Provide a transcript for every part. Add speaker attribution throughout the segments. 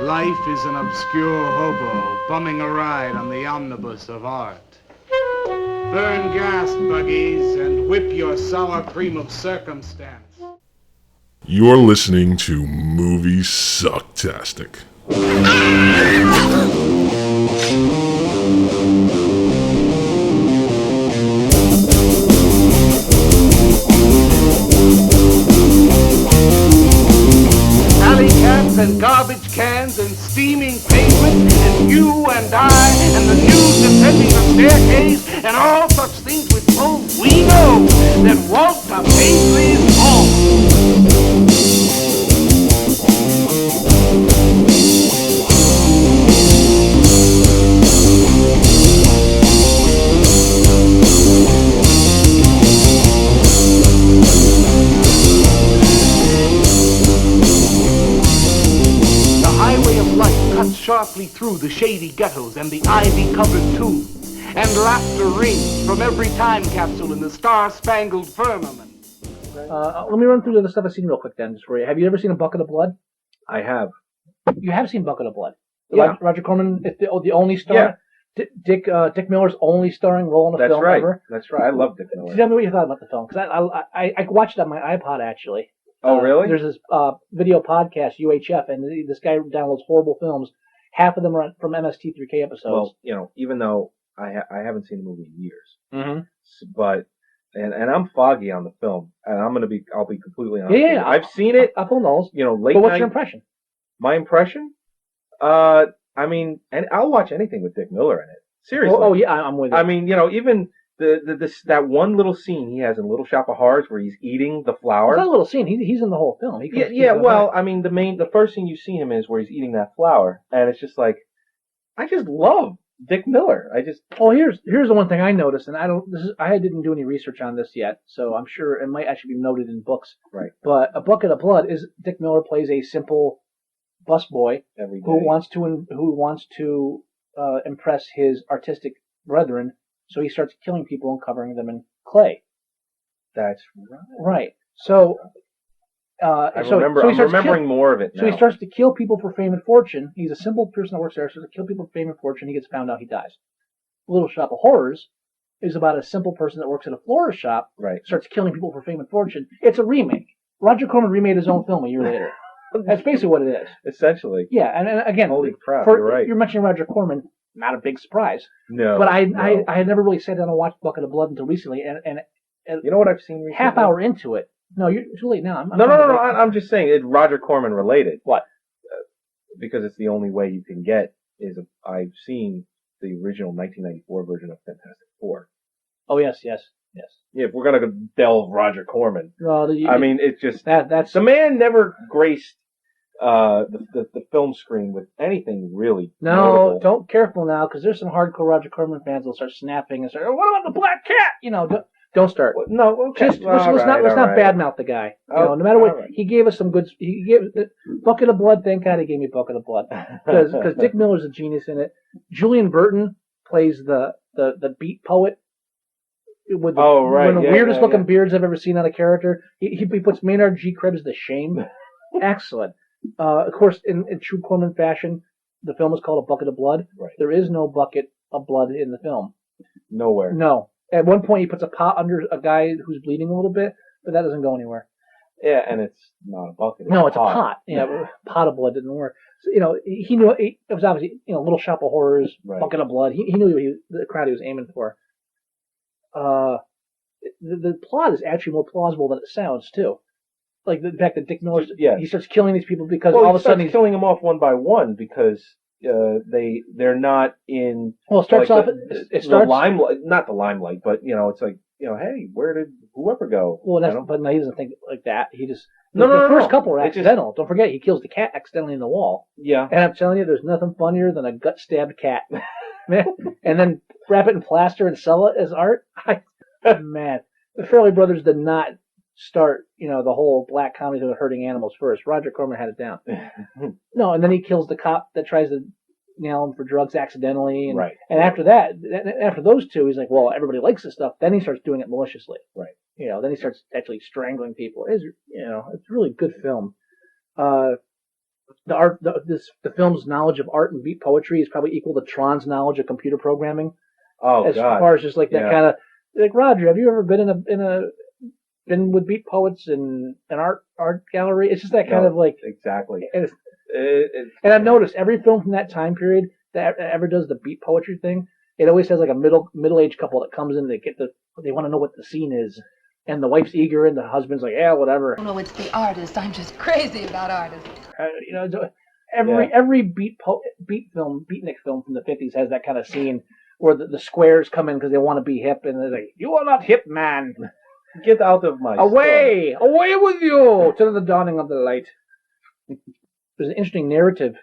Speaker 1: Life is an obscure hobo bumming a ride on the omnibus of art. Burn gas, buggies, and whip your sour cream of circumstance.
Speaker 2: You're listening to Moviesucktastic.
Speaker 1: Alley cats and garbage cans and steaming pavement and you and I and the news descending the staircase and all such things which both we know that Walter Paisley's home. Sharply through the shady ghettos and the ivy-covered tombs, and laughter rings from every time capsule in the star-spangled firmament.
Speaker 3: Let me run through the stuff I've seen real quick then, just for you. Have you ever seen A Bucket of Blood?
Speaker 4: I have.
Speaker 3: You have seen Bucket of Blood?
Speaker 4: Yeah.
Speaker 3: Roger Corman is the only star? Yeah. Dick Miller's only starring role in a film ever?
Speaker 4: That's right. I love Dick Miller.
Speaker 3: Tell me what you thought about the film, because I watched it on my iPod, actually.
Speaker 4: Oh, really?
Speaker 3: There's this video podcast, UHF, and this guy downloads horrible films. Half of them are from MST3K episodes.
Speaker 4: Well, even though I haven't seen the movie in years,
Speaker 3: mm-hmm.
Speaker 4: and I'm foggy on the film, and I'll be completely honest.
Speaker 3: Yeah,
Speaker 4: I've seen it.
Speaker 3: I've known those.
Speaker 4: Late
Speaker 3: But what's
Speaker 4: night.
Speaker 3: your impression?
Speaker 4: My impression? And I'll watch anything with Dick Miller in it. Seriously.
Speaker 3: Oh yeah, I'm with you.
Speaker 4: I mean, even that one little scene he has in Little Shop of Horrors where he's eating the flower.
Speaker 3: It's not a little scene. He's in the whole film.
Speaker 4: The first thing you see him is where he's eating that flower, and it's just like, I just love Dick Miller.
Speaker 3: Here's the one thing I noticed, and I didn't do any research on this yet, so I'm sure it might actually be noted in books.
Speaker 4: Right.
Speaker 3: But A Bucket of Blood is Dick Miller plays a simple busboy who wants to impress his artistic brethren. So he starts killing people and covering them in clay.
Speaker 4: That's right.
Speaker 3: Right. So
Speaker 4: I'm remembering more of it now.
Speaker 3: So he starts to kill people for fame and fortune. He's a simple person that works there, starts to kill people for fame and fortune. He gets found out, he dies. Little Shop of Horrors is about a simple person that works at a florist shop, starts killing people for fame and fortune. It's a remake. Roger Corman remade his own film a year later. That's basically what it is.
Speaker 4: Essentially.
Speaker 3: Yeah, and again,
Speaker 4: holy crap, you're right.
Speaker 3: You're mentioning Roger Corman. Not a big surprise.
Speaker 4: No.
Speaker 3: But I had never really sat down and watched Bucket of Blood until recently, and
Speaker 4: you know what I've seen recently?
Speaker 3: Half hour into it. No, you're too late now.
Speaker 4: No. I'm just saying it's Roger Corman related.
Speaker 3: What?
Speaker 4: Because it's the only way you can get is I've seen the original 1994 version of Fantastic Four.
Speaker 3: Oh yes. Yeah,
Speaker 4: if we're gonna delve Roger Corman, it's just
Speaker 3: that's
Speaker 4: the man never graced the film screen with anything really.
Speaker 3: No,
Speaker 4: notable.
Speaker 3: Don't careful now, because there's some hardcore Roger Corman fans that'll start snapping and start, what about the black cat? Don't start.
Speaker 4: No, okay.
Speaker 3: Let's not badmouth the guy. No matter what, he gave us some good. He gave Bucket of Blood. Thank God he gave me Bucket of Blood, because Dick Miller's a genius in it. Julian Burton plays the beat poet. With the weirdest looking beards I've ever seen on a character. He puts Maynard G. Krebs to shame. Excellent. Of course, in true Corman fashion, the film is called A Bucket of Blood.
Speaker 4: Right.
Speaker 3: There is no bucket of blood in the film.
Speaker 4: Nowhere.
Speaker 3: No. At one point, he puts a pot under a guy who's bleeding a little bit, but that doesn't go anywhere.
Speaker 4: Yeah, and it's not a bucket.
Speaker 3: No, it's a pot. Yeah, pot of blood didn't work. So, he knew it was obviously Little Shop of Horrors, Bucket of Blood. He knew the crowd he was aiming for. The plot is actually more plausible than it sounds too. Like the fact that Dick Miller, he starts killing these people because all of a sudden he's
Speaker 4: killing them off one by one because they're not in.
Speaker 3: Well, it starts off. It starts
Speaker 4: the limelight, not the limelight, but it's like hey, where did whoever go?
Speaker 3: Well, but no, he doesn't think like that. He just the first couple are accidental. Don't forget, he kills the cat accidentally in the wall.
Speaker 4: Yeah,
Speaker 3: and I'm telling you, there's nothing funnier than a gut stabbed cat. And then wrap it in plaster and sell it as art. Man, the Farrelly brothers did not start, the whole black comedy of hurting animals first. Roger Corman had it down. No, and then he kills the cop that tries to nail him for drugs accidentally. And, and after that, after those two, he's like, well, everybody likes this stuff. Then he starts doing it maliciously.
Speaker 4: Right.
Speaker 3: Then he starts actually strangling people. It's a really good film. the art, the film's knowledge of art and beat poetry is probably equal to Tron's knowledge of computer programming.
Speaker 4: Oh
Speaker 3: As
Speaker 4: God.
Speaker 3: far as just like that
Speaker 4: Yeah.
Speaker 3: kind of like Roger, have you ever been been with beat poets in an art gallery? It's just that kind of like
Speaker 4: exactly.
Speaker 3: And,
Speaker 4: It's
Speaker 3: and I've noticed every film from that time period that ever does the beat poetry thing, it always has like a middle-aged couple that comes in. They want to know what the scene is, and the wife's eager, and the husband's like, yeah, whatever.
Speaker 5: No, it's the artist. I'm just crazy about artists.
Speaker 3: Every beatnik film from the 50s has that kind of scene where the squares come in because they want to be hip, and they're like, "You are not hip, man.
Speaker 4: get out of my
Speaker 3: Away, away with you to the dawning of the light." There's an interesting narrative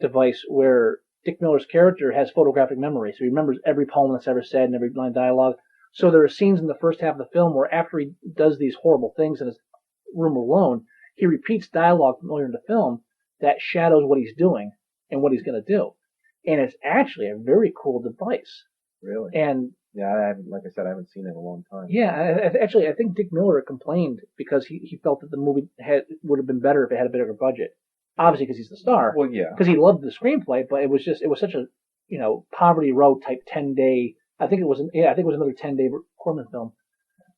Speaker 3: device where Dick Miller's character has photographic memory, so he remembers every poem that's ever said and every line of dialogue. So there are scenes in the first half of the film where after he does these horrible things in his room alone, he repeats dialogue from earlier in the film that shadows what he's doing and what he's going to do. And it's actually a very cool device.
Speaker 4: Really?
Speaker 3: And
Speaker 4: yeah, I haven't, like I said, I haven't seen it in a long time.
Speaker 3: yeah, I think Dick Miller complained because he felt that the movie would have been better if it had a bigger budget. Obviously, because he's the star.
Speaker 4: Well, yeah.
Speaker 3: Because he loved the screenplay, but it was such a Poverty Row type 10-day. I think it was another 10-day Corman film.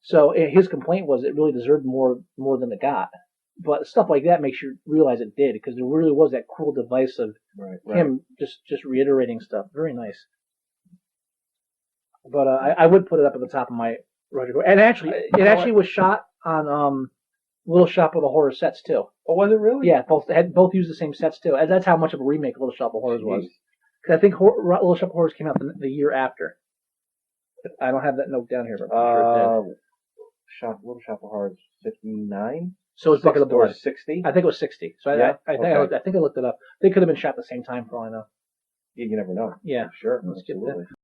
Speaker 3: So his complaint was it really deserved more than it got. But stuff like that makes you realize it did, because there really was that cool device of him just reiterating stuff. Very nice. But I would put it up at the top of my Roger. And actually, it actually was shot on Little Shop of the Horrors sets too.
Speaker 4: Oh, was it really?
Speaker 3: Yeah, both used the same sets too. And that's how much of a remake Little Shop of Horrors was. Because I think Little Shop of Horrors came out the year after. I don't have that note down here, but I'm sure it did.
Speaker 4: Little Shop of Horrors 59.
Speaker 3: So it's Bucket of Blood.
Speaker 4: 60.
Speaker 3: I think it was 60. So
Speaker 4: yeah?
Speaker 3: I think I looked it up. They could have been shot at the same time for all I know.
Speaker 4: You never know.
Speaker 3: Yeah.
Speaker 4: Sure.
Speaker 3: Let's get that.